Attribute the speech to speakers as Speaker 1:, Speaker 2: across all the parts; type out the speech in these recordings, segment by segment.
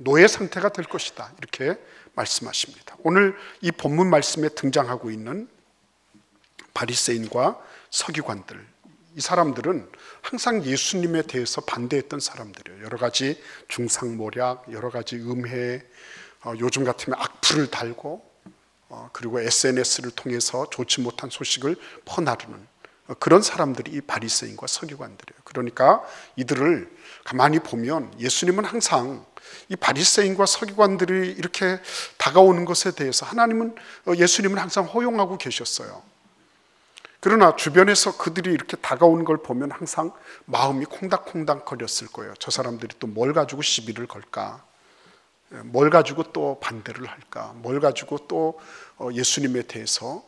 Speaker 1: 노예 상태가 될 것이다, 이렇게 말씀하십니다. 오늘 이 본문 말씀에 등장하고 있는 바리새인과 서기관들, 이 사람들은 항상 예수님에 대해서 반대했던 사람들이에요. 여러 가지 중상모략, 여러 가지 음해, 요즘 같으면 악플을 달고, 그리고 SNS를 통해서 좋지 못한 소식을 퍼나르는 그런 사람들이 이 바리새인과 서기관들이에요. 그러니까 이들을 가만히 보면 예수님은 항상 이 바리새인과 서기관들이 이렇게 다가오는 것에 대해서 예수님은 항상 허용하고 계셨어요. 그러나 주변에서 그들이 이렇게 다가오는 걸 보면 항상 마음이 콩닥콩닥 거렸을 거예요. 저 사람들이 또 뭘 가지고 시비를 걸까? 뭘 가지고 또 반대를 할까? 뭘 가지고 또 예수님에 대해서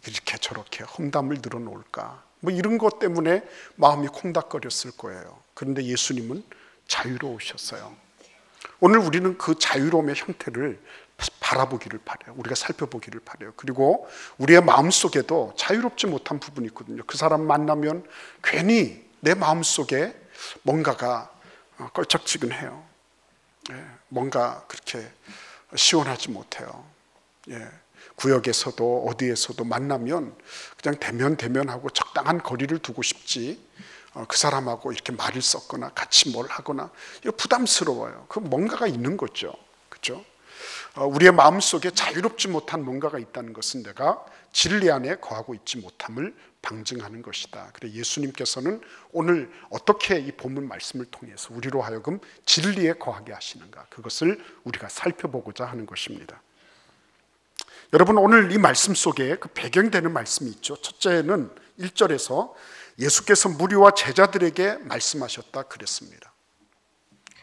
Speaker 1: 이렇게 저렇게 험담을 늘어놓을까? 뭐 이런 것 때문에 마음이 콩닥거렸을 거예요. 그런데 예수님은 자유로우셨어요. 오늘 우리는 그 자유로움의 형태를 바라보기를 바라요. 우리가 살펴보기를 바라요. 그리고 우리의 마음속에도 자유롭지 못한 부분이 있거든요. 그 사람 만나면 괜히 내 마음속에 뭔가가 껄쩍지근해요. 뭔가 그렇게 시원하지 못해요. 구역에서도 어디에서도 만나면 그냥 대면하고 적당한 거리를 두고 싶지, 그 사람하고 이렇게 말을 섞거나 같이 뭘 하거나 이거 부담스러워요. 그 뭔가가 있는 거죠. 그렇죠? 우리의 마음속에 자유롭지 못한 뭔가가 있다는 것은 내가 진리 안에 거하고 있지 못함을 방증하는 것이다. 그래 예수님께서는 오늘 어떻게 이 본문 말씀을 통해서 우리로 하여금 진리에 거하게 하시는가, 그것을 우리가 살펴보고자 하는 것입니다. 여러분, 오늘 이 말씀 속에 그 배경되는 말씀이 있죠. 첫째는 1절에서 예수께서 무리와 제자들에게 말씀하셨다 그랬습니다.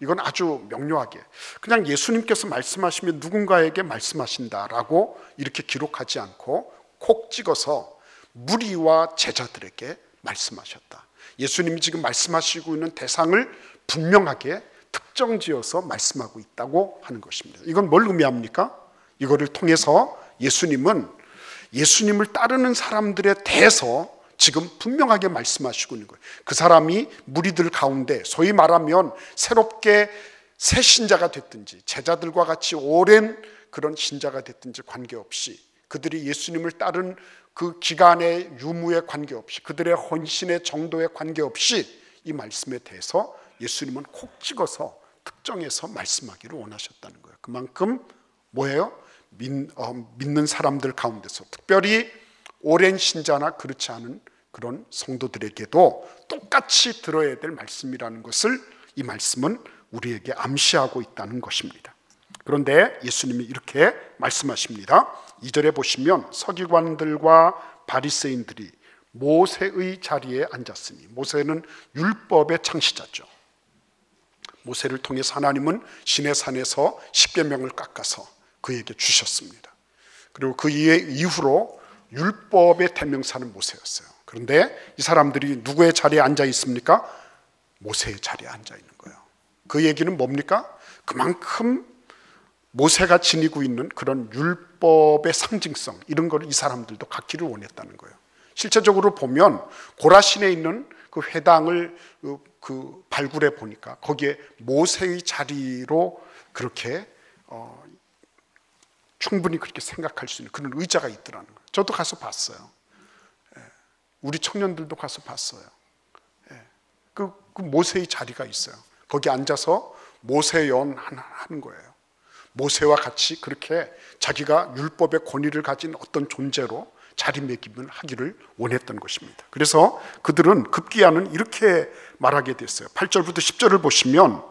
Speaker 1: 이건 아주 명료하게 그냥 예수님께서 말씀하시면 누군가에게 말씀하신다라고 이렇게 기록하지 않고 콕 찍어서 무리와 제자들에게 말씀하셨다. 예수님이 지금 말씀하시고 있는 대상을 분명하게 특정지어서 말씀하고 있다고 하는 것입니다. 이건 뭘 의미합니까? 이거를 통해서 예수님을 따르는 사람들에 대해서 지금 분명하게 말씀하시고 있는 거예요. 그 사람이 무리들 가운데 소위 말하면 새롭게 새 신자가 됐든지 제자들과 같이 오랜 그런 신자가 됐든지 관계없이, 그들이 예수님을 따른 그 기간의 유무에 관계없이, 그들의 헌신의 정도에 관계없이 이 말씀에 대해서 예수님은 콕 찍어서 특정해서 말씀하기를 원하셨다는 거예요. 그만큼 뭐예요? 믿는 사람들 가운데서 특별히 오랜 신자나 그렇지 않은 그런 성도들에게도 똑같이 들어야 될 말씀이라는 것을 이 말씀은 우리에게 암시하고 있다는 것입니다. 그런데 예수님이 이렇게 말씀하십니다. 2절에 보시면 서기관들과 바리새인들이 모세의 자리에 앉았으니, 모세는 율법의 창시자죠. 모세를 통해서 하나님은 시내산에서 십계명을 깎아서 그에게 주셨습니다. 그리고 그 이후로 율법의 대명사는 모세였어요. 그런데 이 사람들이 누구의 자리에 앉아 있습니까? 모세의 자리에 앉아 있는 거예요. 그 얘기는 뭡니까? 그만큼 모세가 지니고 있는 그런 율법의 상징성, 이런 걸 이 사람들도 갖기를 원했다는 거예요. 실제적으로 보면 고라신에 있는 그 회당을 그 발굴해 보니까 거기에 모세의 자리로 그렇게 충분히 그렇게 생각할 수 있는 그런 의자가 있더라는 거예요. 저도 가서 봤어요. 우리 청년들도 가서 봤어요. 그 모세의 자리가 있어요. 거기 앉아서 모세연 하는 거예요. 모세와 같이 그렇게 자기가 율법의 권위를 가진 어떤 존재로 자리매김을 하기를 원했던 것입니다. 그래서 그들은 급기야는 이렇게 말하게 됐어요. 8절부터 10절을 보시면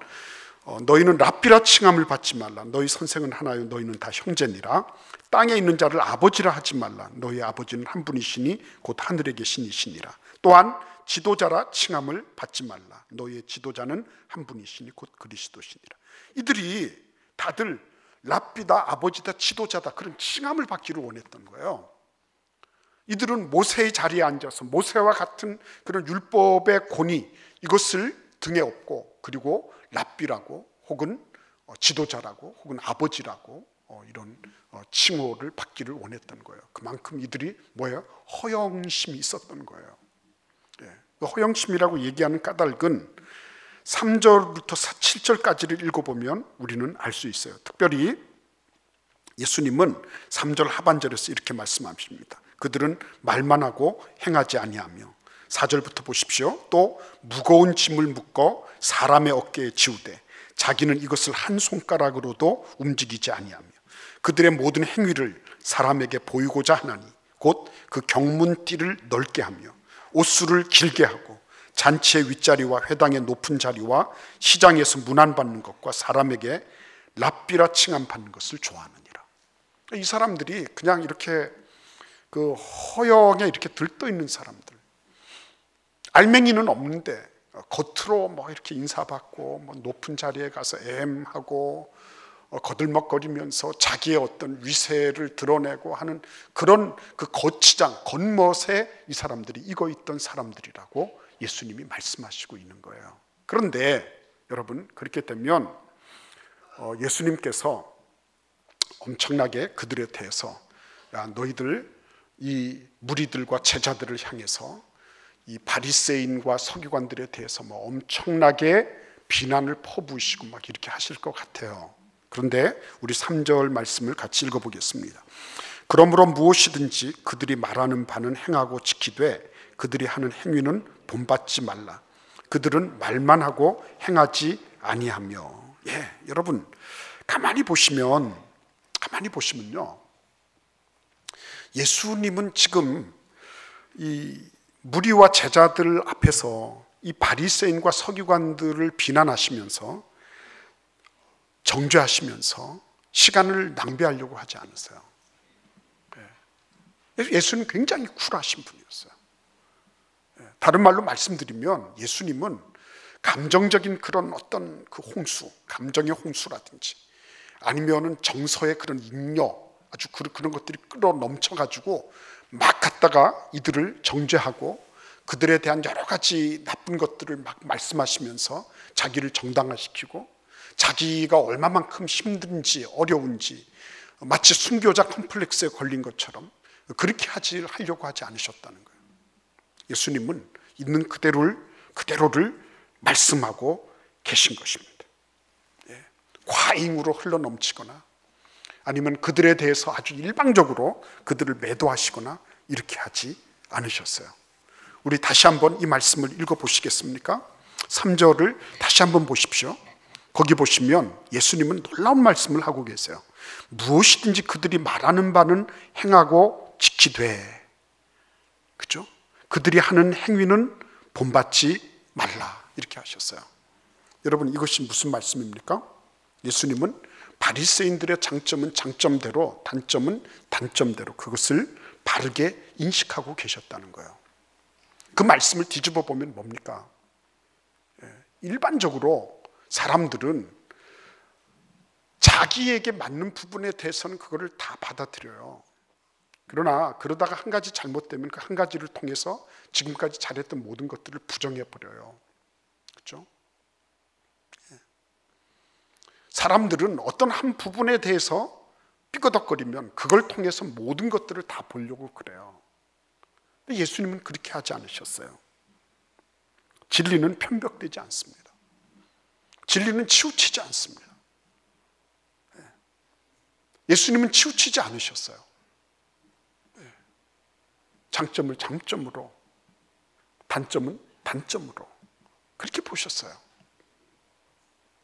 Speaker 1: 너희는 랍비라 칭함을 받지 말라. 너희 선생은 하나요, 너희는 다 형제니라. 땅에 있는 자를 아버지라 하지 말라. 너희 아버지는 한 분이시니 곧 하늘에 계신 이시니라. 또한 지도자라 칭함을 받지 말라. 너희의 지도자는 한 분이시니 곧 그리스도시니라. 이들이 다들 랍비다, 아버지다, 지도자다, 그런 칭함을 받기를 원했던 거예요. 이들은 모세의 자리에 앉아서 모세와 같은 그런 율법의 권위, 이것을 등에 업고, 그리고 랍비라고 혹은 지도자라고 혹은 아버지라고 이런 칭호를 받기를 원했던 거예요. 그만큼 이들이 뭐예요? 허영심이 있었던 거예요. 허영심이라고 얘기하는 까닭은 3절부터 7절까지를 읽어보면 우리는 알 수 있어요. 특별히 예수님은 3절 하반절에서 이렇게 말씀하십니다. 그들은 말만 하고 행하지 아니하며, 4절부터 보십시오. 또 무거운 짐을 묶어 사람의 어깨에 지우되 자기는 이것을 한 손가락으로도 움직이지 아니하며 그들의 모든 행위를 사람에게 보이고자 하나니 곧 그 경문띠를 넓게 하며 옷수를 길게 하고 잔치의 윗자리와 회당의 높은 자리와 시장에서 문안받는 것과 사람에게 랍비라 칭함 받는 것을 좋아하느니라. 이 사람들이 그냥 이렇게 그 허영에 이렇게 들떠 있는 사람들, 알맹이는 없는데 겉으로 뭐 이렇게 인사받고 뭐 높은 자리에 가서 하고 거들먹거리면서 자기의 어떤 위세를 드러내고 하는 그런 그 거치장, 겉멋에 이 사람들이 익어 있던 사람들이라고 예수님이 말씀하시고 있는 거예요. 그런데 여러분, 그렇게 되면 예수님께서 엄청나게 그들에 대해서, 야, 너희들 이 무리들과 제자들을 향해서 이 바리새인과 서기관들에 대해서 뭐 엄청나게 비난을 퍼부으시고 막 이렇게 하실 것 같아요. 그런데 우리 3절 말씀을 같이 읽어보겠습니다. 그러므로 무엇이든지 그들이 말하는 바는 행하고 지키되 그들이 하는 행위는 본받지 말라. 그들은 말만 하고 행하지 아니하며. 여러분, 가만히 보시면요, 예수님은 지금 이 무리와 제자들 앞에서 이 바리새인과 서기관들을 비난하시면서 정죄하시면서 시간을 낭비하려고 하지 않으세요. 예수님 굉장히 쿨하신 분이었어요. 다른 말로 말씀드리면 예수님은 감정적인 그런 어떤 그 홍수, 감정의 홍수라든지 아니면은 정서의 그런 인력, 아주 그런 것들이 끌어 넘쳐가지고 막 갔다가 이들을 정죄하고 그들에 대한 여러 가지 나쁜 것들을 막 말씀하시면서 자기를 정당화시키고 자기가 얼마만큼 힘든지 어려운지 마치 순교자 컴플렉스에 걸린 것처럼 그렇게 하려고 하지 않으셨다는 거예요. 예수님은 있는 그대로를 말씀하고 계신 것입니다. 과잉으로 흘러넘치거나 아니면 그들에 대해서 아주 일방적으로 그들을 매도하시거나 이렇게 하지 않으셨어요. 우리 다시 한번 이 말씀을 읽어보시겠습니까? 3절을 다시 한번 보십시오. 거기 보시면 예수님은 놀라운 말씀을 하고 계세요. 무엇이든지 그들이 말하는 바는 행하고 지키되, 그죠? 그들이 하는 행위는 본받지 말라, 이렇게 하셨어요. 여러분, 이것이 무슨 말씀입니까? 예수님은 바리새인들의 장점은 장점대로, 단점은 단점대로 그것을 바르게 인식하고 계셨다는 거예요. 그 말씀을 뒤집어 보면 뭡니까? 일반적으로 사람들은 자기에게 맞는 부분에 대해서는 그거를 다 받아들여요. 그러나 그러다가 한 가지 잘못되면 그 한 가지를 통해서 지금까지 잘했던 모든 것들을 부정해버려요. 그렇죠? 사람들은 어떤 한 부분에 대해서 삐거덕거리면 그걸 통해서 모든 것들을 다 보려고 그래요. 근데 예수님은 그렇게 하지 않으셨어요. 진리는 편벽되지 않습니다. 진리는 치우치지 않습니다. 예수님은 치우치지 않으셨어요. 장점을 장점으로, 단점은 단점으로 그렇게 보셨어요.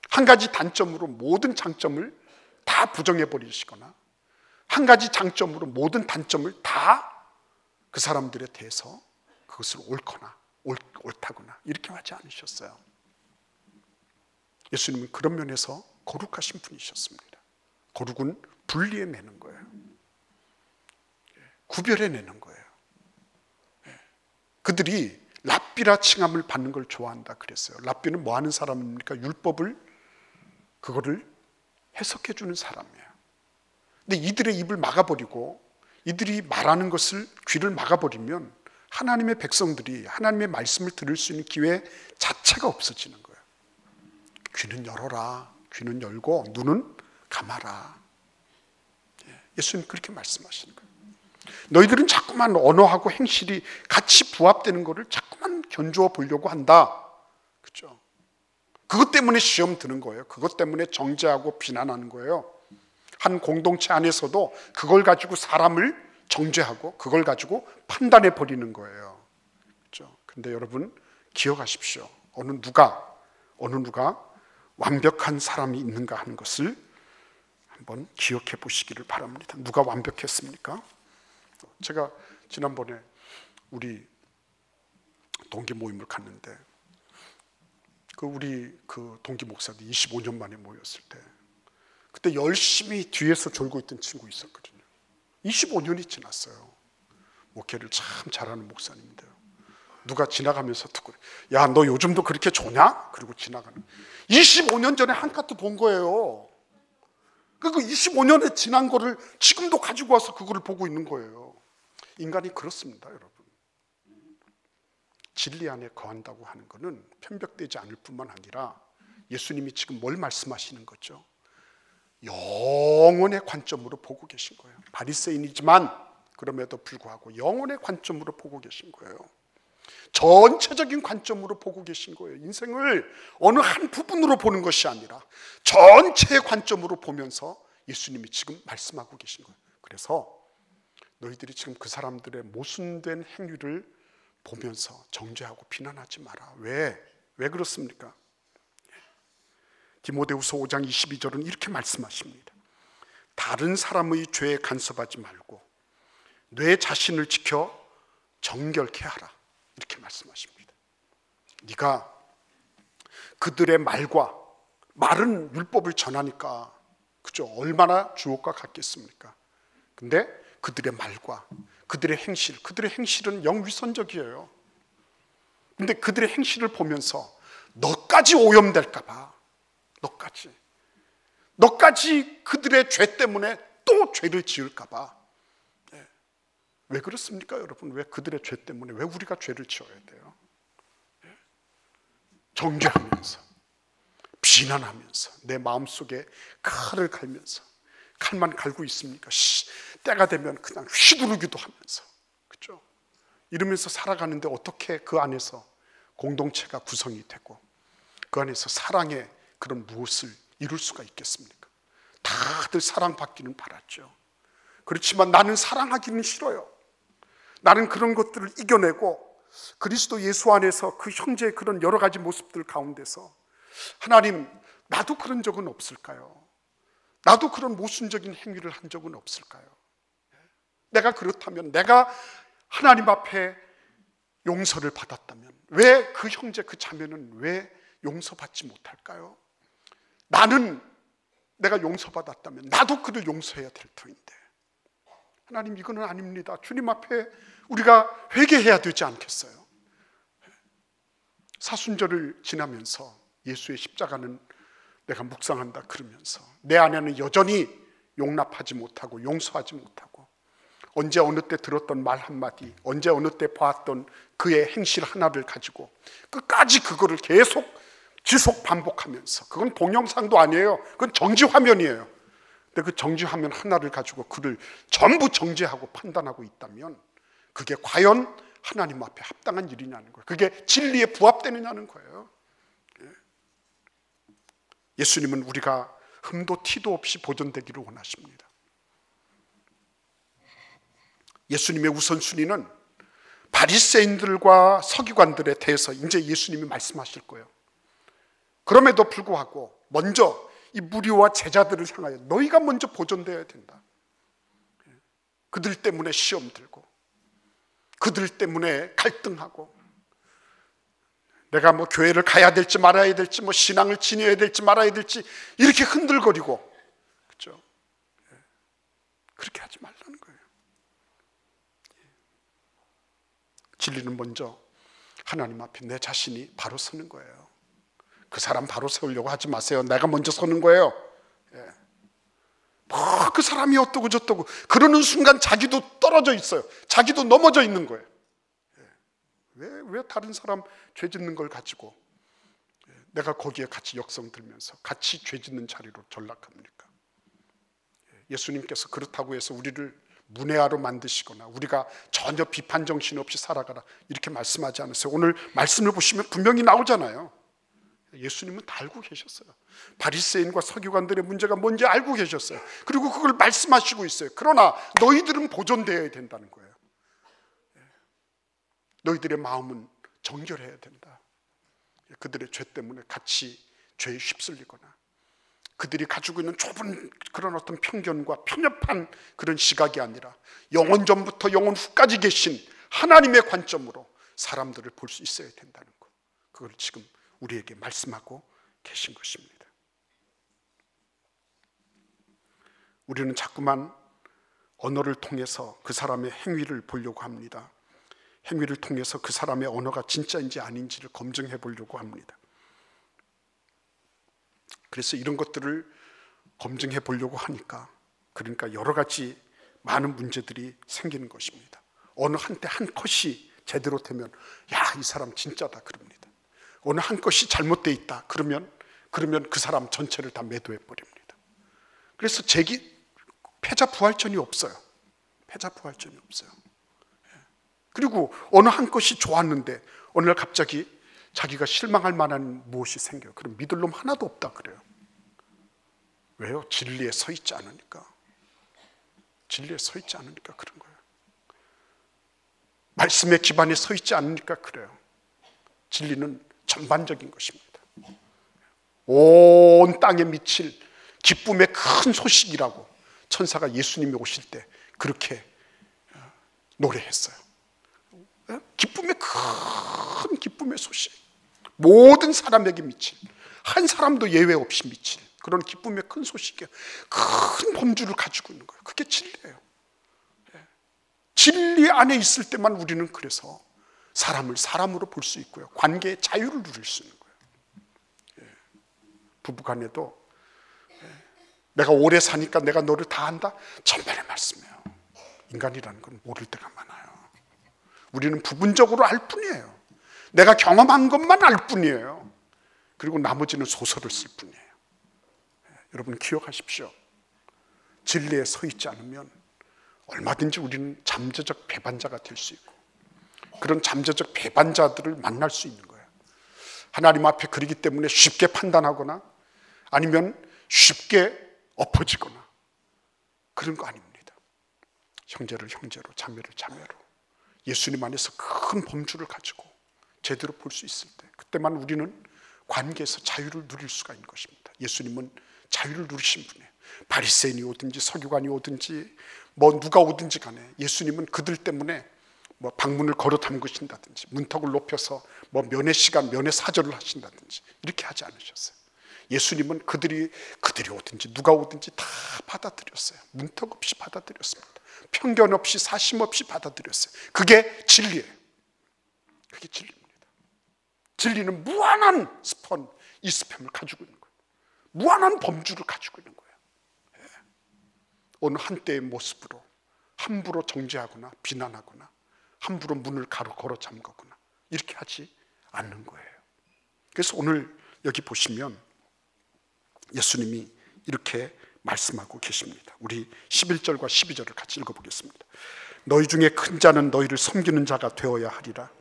Speaker 1: 한 가지 단점으로 모든 장점을 다 부정해 버리시거나 한 가지 장점으로 모든 단점을 다 그 사람들에 대해서 그것을 옳거나 옳다거나 이렇게 하지 않으셨어요. 예수님은 그런 면에서 거룩하신 분이셨습니다. 거룩은 분리해내는 거예요. 구별해내는 거예요. 그들이 랍비라 칭함을 받는 걸 좋아한다 그랬어요. 랍비는 뭐 하는 사람입니까? 율법을 그거를 해석해 주는 사람이에요. 근데 이들의 입을 막아버리고 이들이 말하는 것을 귀를 막아버리면 하나님의 백성들이 하나님의 말씀을 들을 수 있는 기회 자체가 없어지는 거예요. 귀는 열어라. 귀는 열고 눈은 감아라. 예수님 그렇게 말씀하시는 거예요. 너희들은 자꾸만 언어하고 행실이 같이 부합되는 것을 자꾸만 견주어 보려고 한다. 그렇죠? 그것 때문에 시험 드는 거예요. 그것 때문에 정죄하고 비난하는 거예요. 한 공동체 안에서도 그걸 가지고 사람을 정죄하고 그걸 가지고 판단해 버리는 거예요. 그렇죠? 근데 여러분 기억하십시오. 어느 누가 완벽한 사람이 있는가 하는 것을 한번 기억해 보시기를 바랍니다. 누가 완벽했습니까? 제가 지난번에 우리 동기 모임을 갔는데 우리 동기 목사들 25년 만에 모였을 때 그때 열심히 뒤에서 졸고 있던 친구 있었거든요. 25년이 지났어요. 목회를 참 잘하는 목사님인데요. 누가 지나가면서 듣고 야, 너 요즘도 그렇게 조냐? 그리고 지나가는 25년 전에 한 카트 본 거예요. 그 25년에 지난 거를 지금도 가지고 와서 그거를 보고 있는 거예요. 인간이 그렇습니다, 여러분. 진리 안에 거한다고 하는 것은 편벽되지 않을 뿐만 아니라 예수님이 지금 뭘 말씀하시는 거죠? 영혼의 관점으로 보고 계신 거예요. 바리새인이지만 그럼에도 불구하고 영혼의 관점으로 보고 계신 거예요. 전체적인 관점으로 보고 계신 거예요. 인생을 어느 한 부분으로 보는 것이 아니라 전체의 관점으로 보면서 예수님이 지금 말씀하고 계신 거예요. 그래서 너희들이 지금 그 사람들의 모순된 행위를 보면서 정죄하고 비난하지 마라. 왜 그렇습니까? 디모데후서 5장 22절은 이렇게 말씀하십니다. 다른 사람의 죄에 간섭하지 말고 내 자신을 지켜 정결케 하라. 이렇게 말씀하십니다. 네가 그들의 말은 율법을 전하니까 그죠? 얼마나 주옥과 같겠습니까? 근데 그들의 말과 그들의 행실은 영위선적이에요. 근데 그들의 행실을 보면서 너까지 오염될까 봐, 너까지 그들의 죄 때문에 또 죄를 지을까 봐. 왜 그렇습니까, 여러분? 왜 그들의 죄 때문에 왜 우리가 죄를 지어야 돼요? 정죄하면서, 비난하면서, 내 마음속에 칼을 갈면서, 칼만 갈고 있습니까? 때가 되면 그냥 휘두르기도 하면서, 그렇죠? 이러면서 살아가는데 어떻게 그 안에서 공동체가 구성이 되고 그 안에서 사랑의 그런 무엇을 이룰 수가 있겠습니까? 다들 사랑받기는 바랐죠. 그렇지만 나는 사랑하기는 싫어요. 나는 그런 것들을 이겨내고 그리스도 예수 안에서 그 형제의 그런 여러 가지 모습들 가운데서 하나님, 나도 그런 적은 없을까요? 나도 그런 모순적인 행위를 한 적은 없을까요? 내가 그렇다면, 내가 하나님 앞에 용서를 받았다면 왜 그 형제, 그 자매는 왜 용서받지 못할까요? 내가 용서받았다면 나도 그를 용서해야 될 터인데, 하나님, 이거는 아닙니다. 주님 앞에 우리가 회개해야 되지 않겠어요? 사순절을 지나면서 예수의 십자가는 내가 묵상한다 그러면서 내 안에는 여전히 용납하지 못하고 용서하지 못하고, 언제 어느 때 들었던 말 한마디, 언제 어느 때 봤던 그의 행실 하나를 가지고 끝까지 그거를 계속 지속 반복하면서, 그건 동영상도 아니에요. 그건 정지화면이에요. 근데 그 정지화면 하나를 가지고 그를 전부 정죄하고 판단하고 있다면 그게 과연 하나님 앞에 합당한 일이냐는 거예요. 그게 진리에 부합되느냐는 거예요. 예수님은 우리가 흠도 티도 없이 보존되기를 원하십니다. 예수님의 우선순위는 바리새인들과 서기관들에 대해서 이제 예수님이 말씀하실 거예요. 그럼에도 불구하고 먼저 이 무리와 제자들을 향하여 너희가 먼저 보존되어야 된다. 그들 때문에 시험 들고 그들 때문에 갈등하고, 내가 교회를 가야 될지 말아야 될지, 신앙을 지녀야 될지 말아야 될지 이렇게 흔들거리고, 그렇죠? 그렇게 하지 말라는 거예요. 진리는 먼저 하나님 앞에 내 자신이 바로 서는 거예요. 그 사람 바로 세우려고 하지 마세요. 내가 먼저 서는 거예요. 그 사람이 어떠고 저떠고 그러는 순간 자기도 떨어져 있어요. 자기도 넘어져 있는 거예요. 왜 다른 사람 죄 짓는 걸 가지고 내가 거기에 같이 역성 들면서 같이 죄 짓는 자리로 전락합니까? 예수님께서 그렇다고 해서 우리를 문외하로 만드시거나 우리가 전혀 비판 정신 없이 살아가라 이렇게 말씀하지 않으세요. 오늘 말씀을 보시면 분명히 나오잖아요. 예수님은 다 알고 계셨어요. 바리새인과 서기관들의 문제가 뭔지 알고 계셨어요. 그리고 그걸 말씀하시고 있어요. 그러나 너희들은 보존되어야 된다는 거예요. 너희들의 마음은 정결해야 된다. 그들의 죄 때문에 같이 죄에 휩쓸리거나 그들이 가지고 있는 좁은 그런 어떤 편견과 편협한 그런 시각이 아니라 영원 전부터 영원 후까지 계신 하나님의 관점으로 사람들을 볼 수 있어야 된다는 것, 그걸 지금 우리에게 말씀하고 계신 것입니다. 우리는 자꾸만 언어를 통해서 그 사람의 행위를 보려고 합니다. 행위를 통해서 그 사람의 언어가 진짜인지 아닌지를 검증해 보려고 합니다. 그래서 이런 것들을 검증해 보려고 하니까, 그러니까 여러 가지 많은 문제들이 생기는 것입니다. 어느 한때 한 컷이 제대로 되면 야, 이 사람 진짜다 그럽니다. 어느 한 것이 잘못되어 있다 그러면 그 사람 전체를 다 매도해 버립니다. 그래서 패자 부활전이 없어요. 패자 부활전이 없어요. 그리고 어느 한 것이 좋았는데 어느 날 갑자기 자기가 실망할 만한 무엇이 생겨요. 그럼 믿을 놈 하나도 없다 그래요. 왜요? 진리에 서 있지 않으니까. 진리에 서 있지 않으니까 그런 거예요. 말씀의 기반에 서 있지 않으니까 그래요. 진리는 전반적인 것입니다. 온 땅에 미칠 기쁨의 큰 소식이라고 천사가 예수님이 오실 때 그렇게 노래했어요. 기쁨의 큰 기쁨의 소식, 모든 사람에게 미칠, 한 사람도 예외 없이 미칠 그런 기쁨의 큰 소식이에요. 큰 범주를 가지고 있는 거예요. 그게 진리예요. 진리 안에 있을 때만 우리는 그래서 사람을 사람으로 볼 수 있고요, 관계의 자유를 누릴 수 있는 거예요. 부부간에도 내가 오래 사니까 내가 너를 다 안다? 천만의 말씀이에요. 인간이라는 건 모를 때가 많아요. 우리는 부분적으로 알 뿐이에요. 내가 경험한 것만 알 뿐이에요. 그리고 나머지는 소설을 쓸 뿐이에요. 여러분 기억하십시오. 진리에 서 있지 않으면 얼마든지 우리는 잠재적 배반자가 될 수 있고, 그런 잠재적 배반자들을 만날 수 있는 거예요. 하나님 앞에 그러기 때문에 쉽게 판단하거나 아니면 쉽게 엎어지거나 그런 거 아닙니다. 형제를 형제로, 자매를 자매로 예수님 안에서 큰 범주를 가지고 제대로 볼 수 있을 때, 그때만 우리는 관계에서 자유를 누릴 수가 있는 것입니다. 예수님은 자유를 누리신 분이에요. 바리새인이 오든지 서기관이 오든지 누가 오든지 간에 예수님은 그들 때문에 방문을 걸어 잠그신다든지 문턱을 높여서 면회 시간, 면회 사절을 하신다든지 이렇게 하지 않으셨어요. 예수님은 그들이 오든지 누가 오든지 다 받아들였어요. 문턱 없이 받아들였습니다. 편견 없이 사심 없이 받아들였어요. 그게 진리예요. 그게 진리입니다. 진리는 무한한 스팸을 가지고 있는 거예요. 무한한 범주를 가지고 있는 거예요. 어느 한때의 모습으로 함부로 정죄하거나 비난하거나 함부로 문을 걸어 잠그거나 이렇게 하지 않는 거예요. 그래서 오늘 여기 보시면 예수님이 이렇게 말씀하고 계십니다. 우리 11절과 12절을 같이 읽어보겠습니다. 너희 중에 큰 자는 너희를 섬기는 자가 되어야 하리라.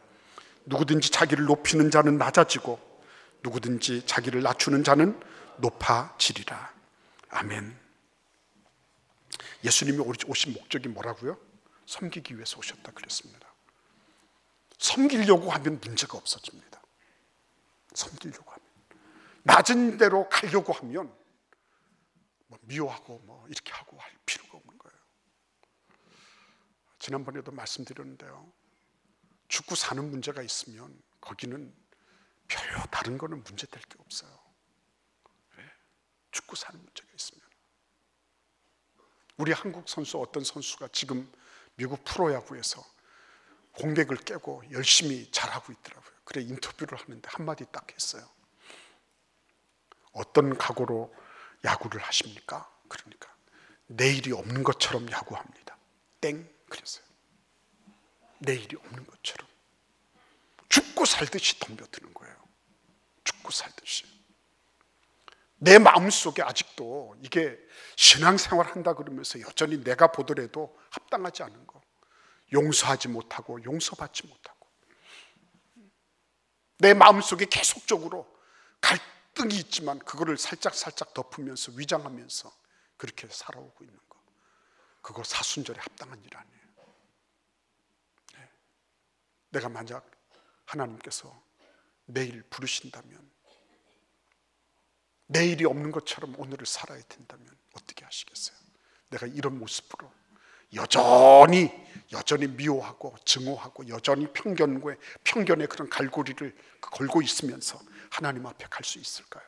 Speaker 1: 누구든지 자기를 높이는 자는 낮아지고 누구든지 자기를 낮추는 자는 높아지리라. 아멘. 예수님이 오신 목적이 뭐라고요? 섬기기 위해서 오셨다 그랬습니다. 섬기려고 하면 문제가 없어집니다. 섬기려고 하면, 낮은 데로 가려고 하면 미워하고 이렇게 하고 할 필요가 없는 거예요. 지난번에도 말씀드렸는데요, 죽고 사는 문제가 있으면 거기는 별로 다른 거는 문제될 게 없어요. 왜? 죽고 사는 문제가 있으면. 우리 한국 선수, 어떤 선수가 지금 미국 프로야구에서 공백을 깨고 열심히 잘하고 있더라고요. 그래, 인터뷰를 하는데 한마디 딱 했어요. 어떤 각오로 야구를 하십니까? 그러니까 내일이 없는 것처럼 야구합니다. 땡 그랬어요. 내일이 없는 것처럼 죽고 살듯이 덤벼드는 거예요. 죽고 살듯이. 내 마음속에 아직도 이게 신앙생활 한다 그러면서 여전히 내가 보더라도 합당하지 않은 거, 용서하지 못하고 용서받지 못하고 내 마음속에 계속적으로 갈등, 뜬이 있지만 그거를 살짝 덮으면서 위장하면서 그렇게 살아오고 있는 거, 그거 사순절에 합당한 일 아니에요. 네. 내가 만약 하나님께서 내일 부르신다면, 내일이 없는 것처럼 오늘을 살아야 된다면 어떻게 하시겠어요? 내가 이런 모습으로 여전히 미워하고 증오하고 여전히 편견의 그런 갈고리를 걸고 있으면서 하나님 앞에 갈 수 있을까요?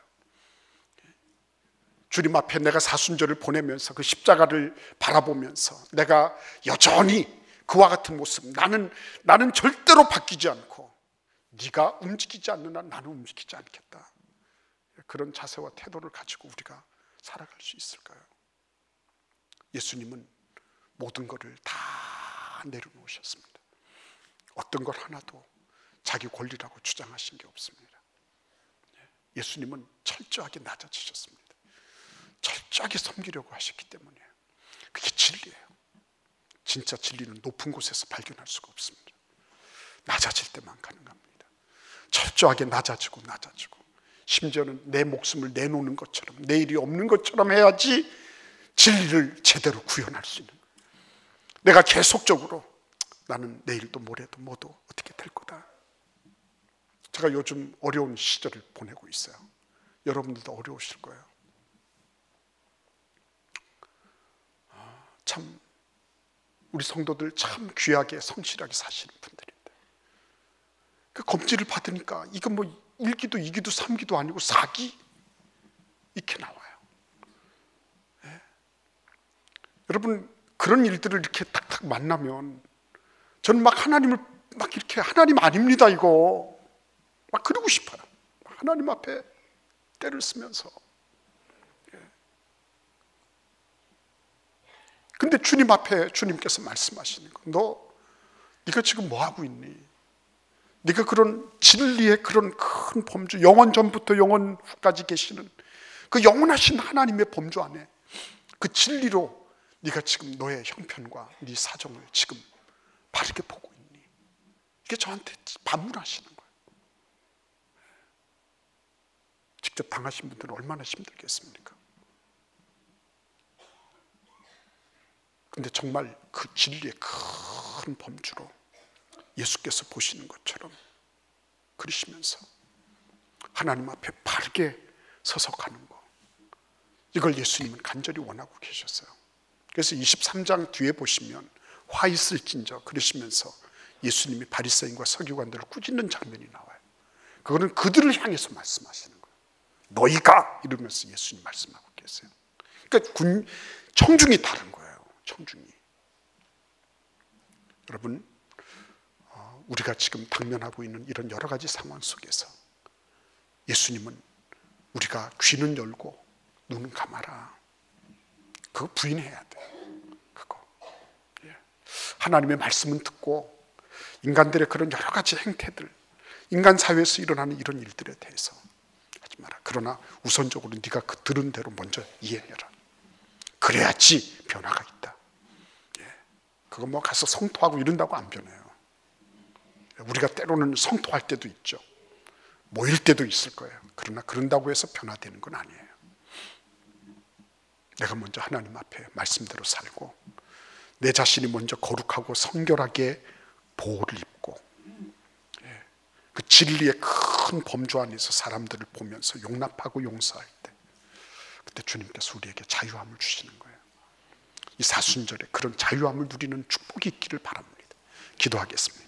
Speaker 1: 주님 앞에 내가 사순절을 보내면서 그 십자가를 바라보면서 내가 여전히 그와 같은 모습, 나는 절대로 바뀌지 않고 네가 움직이지 않는 한 나는 움직이지 않겠다, 그런 자세와 태도를 가지고 우리가 살아갈 수 있을까요? 예수님은 모든 것을 다 내려놓으셨습니다. 어떤 걸 하나도 자기 권리라고 주장하신 게 없습니다. 예수님은 철저하게 낮아지셨습니다. 철저하게 섬기려고 하셨기 때문에 그게 진리예요. 진짜 진리는 높은 곳에서 발견할 수가 없습니다. 낮아질 때만 가능합니다. 철저하게 낮아지고 심지어는 내 목숨을 내놓는 것처럼, 내일이 없는 것처럼 해야지 진리를 제대로 구현할 수 있는 거예요. 내가 계속적으로 나는 내일도 모레도 모두 어떻게 될 거다. 제가 요즘 어려운 시절을 보내고 있어요. 여러분들도 어려우실 거예요. 참 우리 성도들 참 귀하게 성실하게 사시는 분들인데 그 검진을 받으니까 이건 뭐 1기도 2기도 3기도 아니고 4기 이렇게 나와요. 네. 여러분, 그런 일들을 이렇게 탁탁 만나면 저는 막 하나님을 막 이렇게 하나님 아닙니다 이거 막 그러고 싶어요. 하나님 앞에 때를 쓰면서. 근데 주님 앞에 주님께서 말씀하시는 거, 네가 지금 뭐 하고 있니? 네가 그런 진리의 그런 큰 범주, 영원 전부터 영원 후까지 계시는 그 영원하신 하나님의 범주 안에 그 진리로 네가 지금 너의 형편과 네 사정을 지금 바르게 보고 있니? 이게 저한테 반문하시는 거예요. 직접 당하신 분들은 얼마나 힘들겠습니까? 근데 정말 그 진리의 큰 범주로 예수께서 보시는 것처럼 그러시면서 하나님 앞에 바르게 서서 가는 거, 이걸 예수님은 간절히 원하고 계셨어요. 그래서 23장 뒤에 보시면 화 있을진저 그러시면서 예수님이 바리새인과 서기관들을 꾸짖는 장면이 나와요. 그거는 그들을 향해서 말씀하시는 거예요. 너희가 이러면서 예수님 말씀하고 계세요. 그러니까 청중이 다른 거예요. 청중이. 여러분, 우리가 지금 당면하고 있는 이런 여러 가지 상황 속에서 예수님은 우리가 귀는 열고 눈은 감아라, 그거 부인해야 돼요. 그거. 하나님의 말씀은 듣고 인간들의 그런 여러 가지 행태들, 인간 사회에서 일어나는 이런 일들에 대해서 하지 마라. 그러나 우선적으로 네가 그 들은 대로 먼저 이해해라. 그래야지 변화가 있다. 그거 뭐 가서 성토하고 이런다고 안 변해요. 우리가 때로는 성토할 때도 있죠. 모일 때도 있을 거예요. 그러나 그런다고 해서 변화되는 건 아니에요. 내가 먼저 하나님 앞에 말씀대로 살고 내 자신이 먼저 거룩하고 성결하게 보호를 입고 그 진리의 큰 범주 안에서 사람들을 보면서 용납하고 용서할 때, 그때 주님께서 우리에게 자유함을 주시는 거예요. 이 사순절에 그런 자유함을 누리는 축복이 있기를 바랍니다. 기도하겠습니다.